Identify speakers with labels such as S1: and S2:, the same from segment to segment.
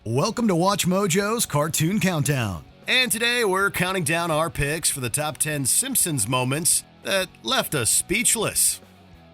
S1: Welcome to Watch Mojo's Cartoon Countdown. And today we're counting down our picks for the top 10 Simpsons moments that left us speechless.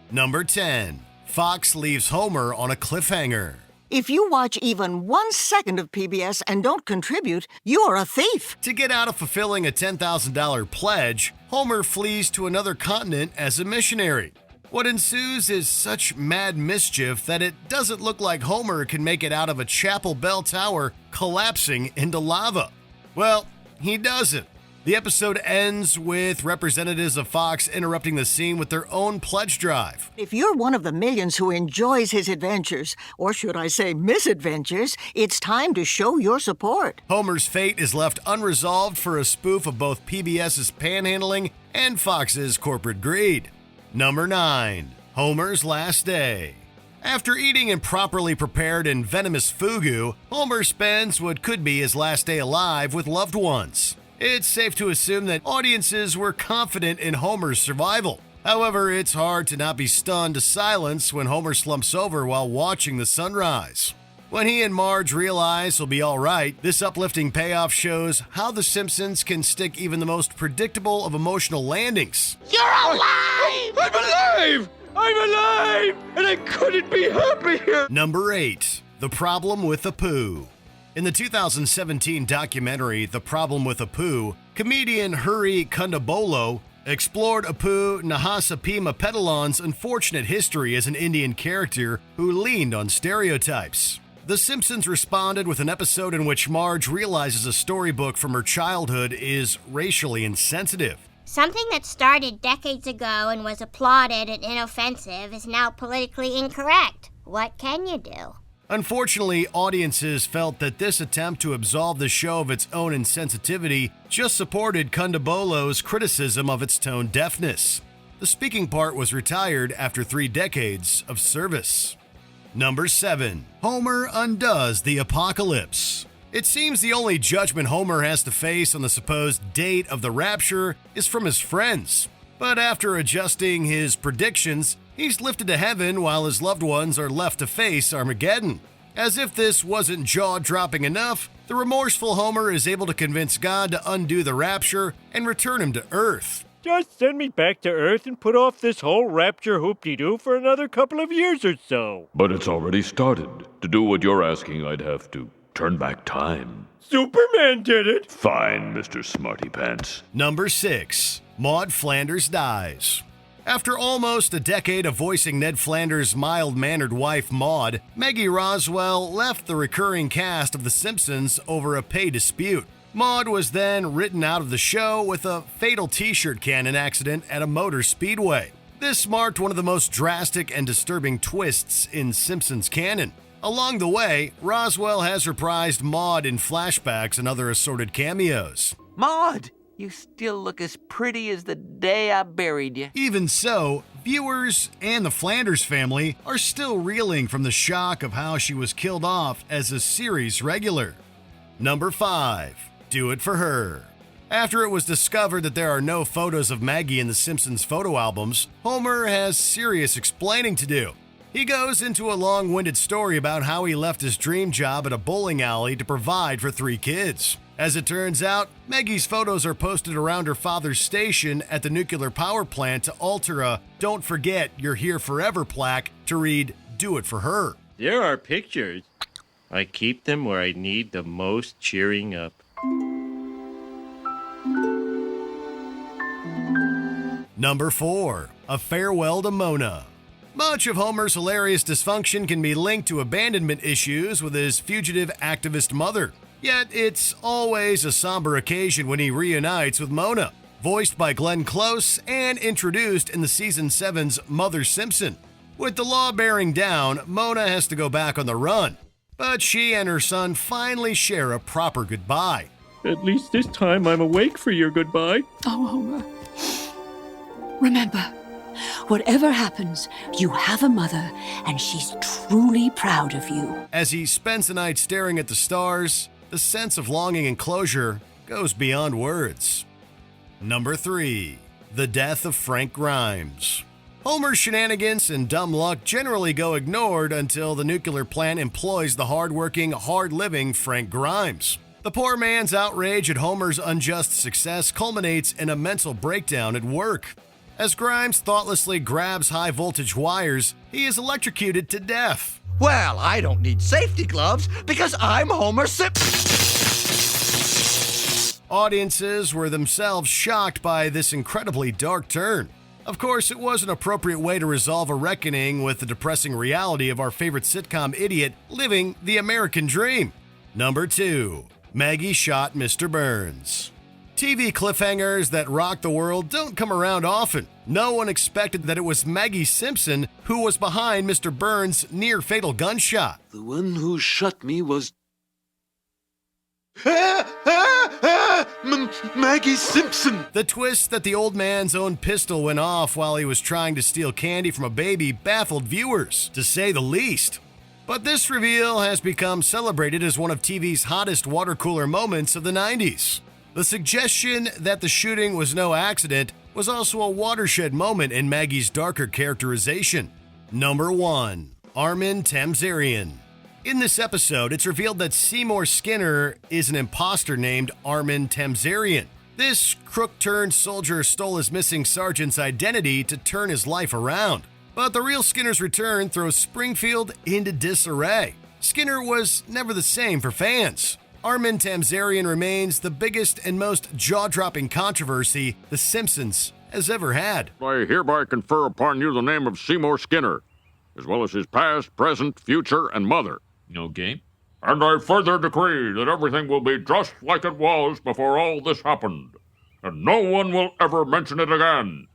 S1: Number 10. Fox leaves Homer on a cliffhanger.
S2: If you watch even 1 second of PBS and don't contribute, you are a thief.
S1: To get out of fulfilling a $10,000 pledge, Homer flees to another continent as a missionary. What ensues is such mad mischief that it doesn't look like Homer can make it out of a chapel bell tower collapsing into lava. Well, he doesn't. The episode ends with representatives of Fox interrupting the scene with their own pledge drive.
S2: If you're one of the millions who enjoys his adventures, or should I say misadventures, it's time to show your support.
S1: Homer's fate is left unresolved for a spoof of both PBS's panhandling and Fox's corporate greed. Number 9. Homer's Last Day. After eating improperly prepared and venomous fugu, Homer spends what could be his last day alive with loved ones. It's safe to assume that audiences were confident in Homer's survival. However, it's hard to not be stunned to silence when Homer slumps over while watching the sunrise. When he and Marge realize he'll be all right, this uplifting payoff shows how the Simpsons can stick even the most predictable of emotional landings.
S3: You're alive!
S4: I'm alive! I'm alive! And I couldn't be happier!
S1: Number 8. The Problem with Apu. In the 2017 documentary The Problem with Apu, comedian Hari Kondabolu explored Apu Nahasapima Petalon's unfortunate history as an Indian character who leaned on stereotypes. The Simpsons responded with an episode in which Marge realizes a storybook from her childhood is racially insensitive.
S5: Something that started decades ago and was applauded and inoffensive is now politically incorrect. What can you do?
S1: Unfortunately, audiences felt that this attempt to absolve the show of its own insensitivity just supported Kondabolo's criticism of its tone deafness. The speaking part was retired after 3 decades of service. Number 7. Homer undoes the apocalypse. It seems the only judgment Homer has to face on the supposed date of the rapture is from his friends. But after adjusting his predictions, he's lifted to heaven while his loved ones are left to face Armageddon. As if this wasn't jaw-dropping enough, the remorseful Homer is able to convince God to undo the rapture and return him to Earth.
S4: Just send me back to Earth and put off this whole rapture hoop-de-doo for another couple of years or so.
S6: But it's already started. To do what you're asking, I'd have to turn back time.
S4: Superman did it!
S6: Fine, Mr. Smarty Pants.
S1: Number 6. Maude Flanders Dies. After almost a decade of voicing Ned Flanders' mild-mannered wife, Maude, Maggie Roswell left the recurring cast of The Simpsons over a pay dispute. Maude was then written out of the show with a fatal t-shirt cannon accident at a motor speedway. This marked one of the most drastic and disturbing twists in Simpsons canon. Along the way, Roswell has reprised Maude in flashbacks and other assorted cameos.
S3: Maude, you still look as pretty as the day I buried you.
S1: Even so, viewers and the Flanders family are still reeling from the shock of how she was killed off as a series regular. Number 5. Do It For Her. After it was discovered that there are no photos of Maggie in the Simpsons photo albums, Homer has serious explaining to do. He goes into a long-winded story about how he left his dream job at a bowling alley to provide for 3 kids. As it turns out, Maggie's photos are posted around her father's station at the nuclear power plant to alter a "Don't Forget You're Here Forever" plaque to read "Do It For Her."
S4: There are pictures. I keep them where I need the most cheering up.
S1: Number 4. A Farewell to Mona. Much of Homer's hilarious dysfunction can be linked to abandonment issues with his fugitive activist mother. Yet it's always a somber occasion when he reunites with Mona, voiced by Glenn Close and introduced in the season 7's Mother Simpson. With the law bearing down, Mona has to go back on the run. But she and her son finally share a proper goodbye.
S4: At least this time I'm awake for your goodbye.
S7: Oh, Homer. Remember, whatever happens, you have a mother, and she's truly proud of you.
S1: As he spends the night staring at the stars, the sense of longing and closure goes beyond words. Number 3. The Death of Frank Grimes. Homer's shenanigans and dumb luck generally go ignored until the nuclear plant employs the hard-working, hard-living Frank Grimes. The poor man's outrage at Homer's unjust success culminates in a mental breakdown at work. As Grimes thoughtlessly grabs high-voltage wires, he is electrocuted to death.
S8: Well, I don't need safety gloves because I'm Homer Simpson.
S1: Audiences were themselves shocked by this incredibly dark turn. Of course, it was an appropriate way to resolve a reckoning with the depressing reality of our favorite sitcom idiot living the American dream. Number 2. Maggie Shot Mr. Burns. TV cliffhangers that rock the world don't come around often. No one expected that it was Maggie Simpson who was behind Mr. Burns' near-fatal gunshot.
S9: The one who shot me was... Maggie Simpson!
S1: The twist that the old man's own pistol went off while he was trying to steal candy from a baby baffled viewers, to say the least. But this reveal has become celebrated as one of TV's hottest water cooler moments of the 90s. The suggestion that the shooting was no accident was also a watershed moment in Maggie's darker characterization. Number 1. Armin Tamzarian. In this episode, it's revealed that Seymour Skinner is an imposter named Armin Tamzarian. This crook-turned-soldier stole his missing sergeant's identity to turn his life around. But the real Skinner's return throws Springfield into disarray. Skinner was never the same for fans. Armin Tamzarian remains the biggest and most jaw-dropping controversy The Simpsons has ever had.
S6: I hereby confer upon you the name of Seymour Skinner, as well as his past, present, future, and mother.
S10: Okay.
S6: And I further decree that everything will be just like it was before all this happened, and no one will ever mention it again.